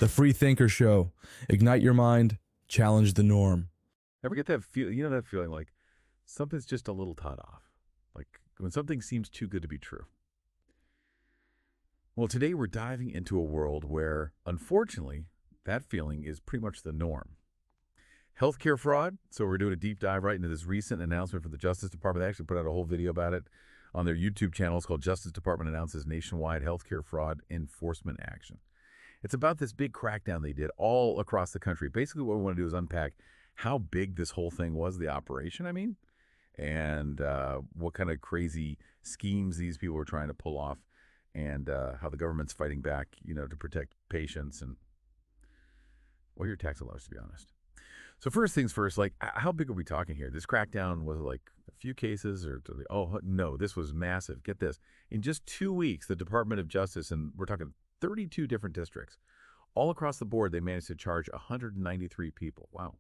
The Free Thinker Show. Ignite your mind, challenge the norm. Ever get that feel? You know that feeling like something's just a little tot off, like when something seems too good to be true. Well, today we're diving into a world where, unfortunately, that feeling is pretty much the norm. Healthcare fraud. So we're doing a deep dive right into this recent announcement from the Justice Department. They actually put out a whole video about it on their YouTube channel. It's called Justice Department Announces Nationwide Healthcare Fraud Enforcement Action. It's about this big crackdown they did all across the country. Basically, what we want to do is unpack how big this whole thing was, the operation, and what kind of crazy schemes these people were trying to pull off, and how the government's fighting back, to protect patients and, well, your tax dollars, to be honest. So first things first, how big are we talking here? This crackdown was like a few cases oh, no, this was massive. Get this. In just 2 weeks, the Department of Justice, and we're talking 32 different districts, all across the board, they managed to charge 193 people. Wow.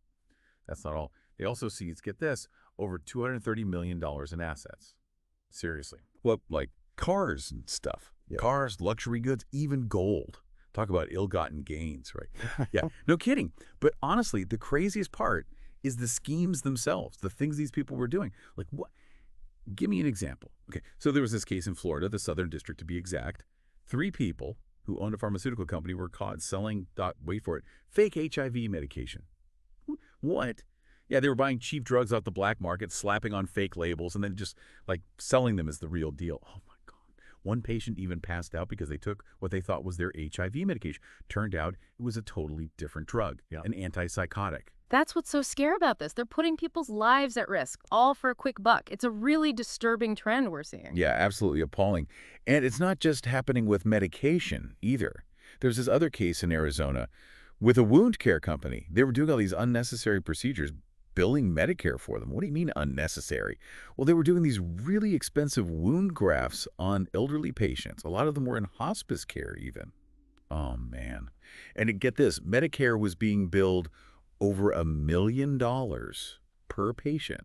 That's not all. They also seized, get this, over $230 million in assets. Seriously. Well, like cars and stuff. Yep. Cars, luxury goods, even gold. Talk about ill-gotten gains, right? Yeah, no kidding. But honestly, the craziest part is the schemes themselves, the things these people were doing. Like what? Give me an example. Okay, so there was this case in Florida, the Southern District to be exact. 3 people who owned a pharmaceutical company were caught selling, wait for it, fake HIV medication. What? Yeah, they were buying cheap drugs off the black market, slapping on fake labels, and then just selling them as the real deal. Oh my God. One patient even passed out because they took what they thought was their HIV medication. Turned out it was a totally different drug, an antipsychotic. That's what's so scary about this. They're putting people's lives at risk, all for a quick buck. It's a really disturbing trend we're seeing. Yeah, absolutely appalling. And it's not just happening with medication either. There's this other case in Arizona with a wound care company. They were doing all these unnecessary procedures, billing Medicare for them. What do you mean unnecessary? Well, they were doing these really expensive wound grafts on elderly patients. A lot of them were in hospice care even. Oh, man. And get this, Medicare was being billed over $1 million per patient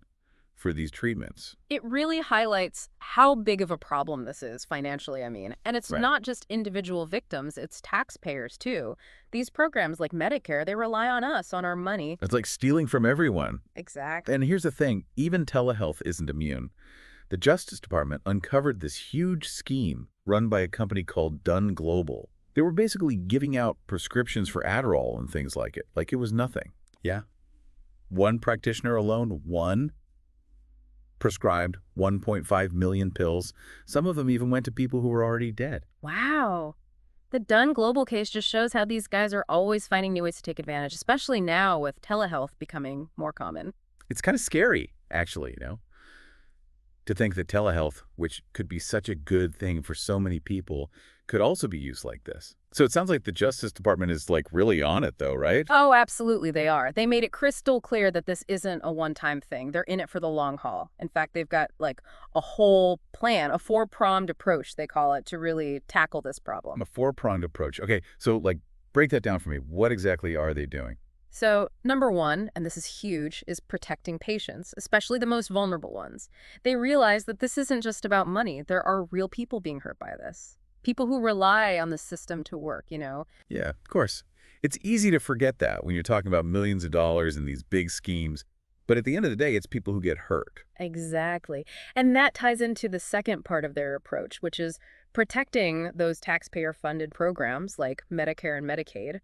for these treatments. It really highlights how big of a problem this is financially, And it's not just individual victims, it's taxpayers too. These programs like Medicare, they rely on us, on our money. It's like stealing from everyone. Exactly. And here's the thing, even telehealth isn't immune. The Justice Department uncovered this huge scheme run by a company called Dun Global. They were basically giving out prescriptions for Adderall and things like it was nothing. Yeah. One practitioner alone, prescribed 1.5 million pills. Some of them even went to people who were already dead. Wow. The Dun Global case just shows how these guys are always finding new ways to take advantage, especially now with telehealth becoming more common. It's kind of scary, actually, to think that telehealth, which could be such a good thing for so many people, could also be used like this. So it sounds like the Justice Department is really on it though, right? Oh, absolutely they are. They made it crystal clear that this isn't a one-time thing. They're in it for the long haul. In fact, they've got a whole plan, a 4-pronged approach, they call it, to really tackle this problem. A 4-pronged approach. Okay, so break that down for me. What exactly are they doing? So, number 1, and this is huge, is protecting patients, especially the most vulnerable ones. They realize that this isn't just about money. There are real people being hurt by this. People who rely on the system to work, Yeah, of course. It's easy to forget that when you're talking about millions of dollars and these big schemes. But at the end of the day, it's people who get hurt. Exactly. And that ties into the second part of their approach, which is protecting those taxpayer-funded programs like Medicare and Medicaid.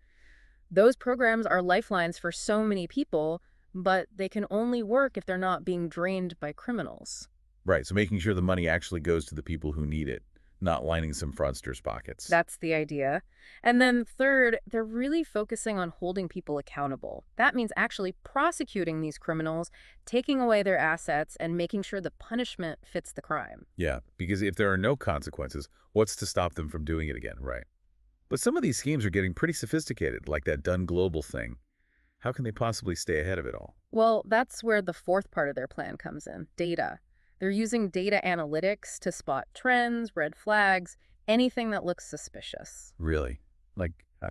Those programs are lifelines for so many people, but they can only work if they're not being drained by criminals. Right, so making sure the money actually goes to the people who need it, not lining some fraudsters' pockets. That's the idea. And then third, they're really focusing on holding people accountable. That means actually prosecuting these criminals, taking away their assets, and making sure the punishment fits the crime. Yeah, because if there are no consequences, what's to stop them from doing it again, right? But some of these schemes are getting pretty sophisticated, like that Dun Global thing. How can they possibly stay ahead of it all? Well, that's where the fourth part of their plan comes in, data. They're using data analytics to spot trends, red flags, anything that looks suspicious. Really?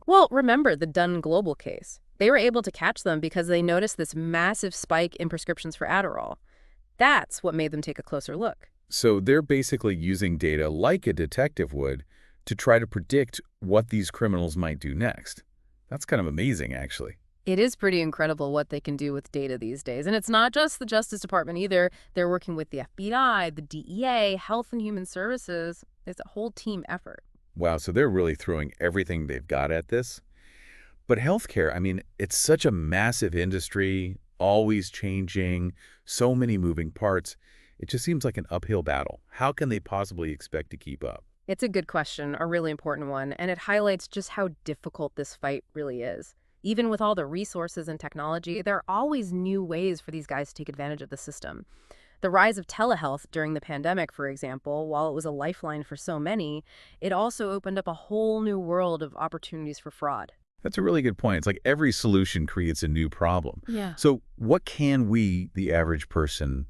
Well, remember the Dun Global case. They were able to catch them because they noticed this massive spike in prescriptions for Adderall. That's what made them take a closer look. So they're basically using data, like a detective would, to try to predict what these criminals might do next. That's the idea. Exactly. And that ties into the fourth part of their plan, which is protecting those taxpayer-funded programs like Medicare and Medicaid. Those programs are lifelines for so many people, but they can only work if they're not being drained by criminals. So they're basically using data like a detective would to try to predict what these criminals might do next. That's kind of amazing, actually. It is pretty incredible what they can do with data these days. And it's not just the Justice Department either. They're working with the FBI, the DEA, Health and Human Services. It's a whole team effort. Wow, so they're really throwing everything they've got at this. But healthcare, I mean, it's such a massive industry, always changing, so many moving parts. It just seems like an uphill battle. How can they possibly expect to keep up? It's a good question, a really important one, and it highlights just how difficult this fight really is. Even with all the resources and technology, there are always new ways for these guys to take advantage of the system. The rise of telehealth during the pandemic, for example, while it was a lifeline for so many, it also opened up a whole new world of opportunities for fraud. That's a really good point. It's like every solution creates a new problem. Yeah. So what can we, the average person,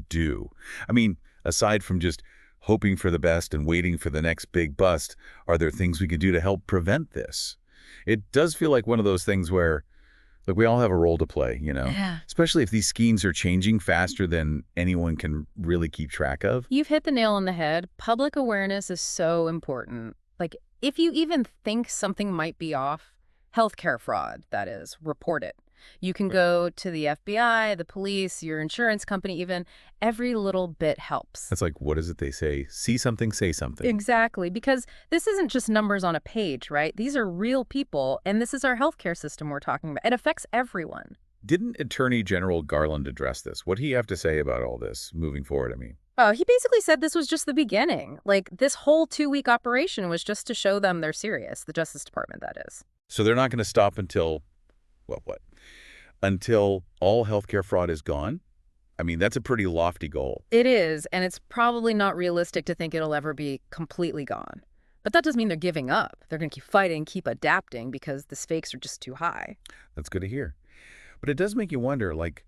do? I mean, aside from just hoping for the best and waiting for the next big bust, are there things we could do to help prevent this? It does feel like one of those things where, like, we all have a role to play, you know? Yeah. Especially if these schemes are changing faster than anyone can really keep track of. You've hit the nail on the head. Public awareness is so important. Like, if you even think something might be off, healthcare fraud, that is, report it. You can go to the FBI, the police, your insurance company even. Every little bit helps. That's like, what is it they say? See something, say something. Exactly, because this isn't just numbers on a page, right? These are real people, and this is our healthcare system we're talking about. It affects everyone. Didn't Attorney General Garland address this? What do you have to say about all this moving forward, I mean? Oh, he basically said this was just the beginning. Like, this whole 2-week operation was just to show them they're serious, the Justice Department, that is. So they're not going to stop until, well, what? Until all healthcare fraud is gone? I mean, that's a pretty lofty goal. It is, and it's probably not realistic to think it'll ever be completely gone. But that doesn't mean they're giving up. They're going to keep fighting, keep adapting, because the stakes are just too high. That's good to hear. But it does make you wonder, like,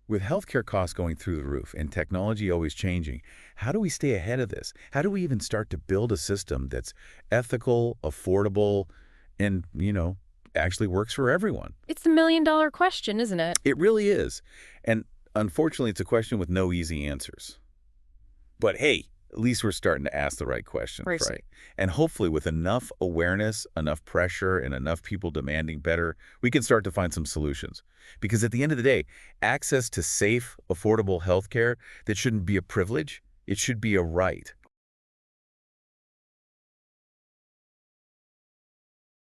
with healthcare costs going through the roof and technology always changing, how do we stay ahead of this? How do we even start to build a system that's ethical, affordable, and, you know, actually works for everyone? It's the million-dollar question, isn't it? It really is. And unfortunately, it's a question with no easy answers. But hey, at least we're starting to ask the right questions, right? And hopefully with enough awareness, enough pressure, and enough people demanding better, we can start to find some solutions. Because at the end of the day, access to safe, affordable healthcare, that shouldn't be a privilege. It should be a right.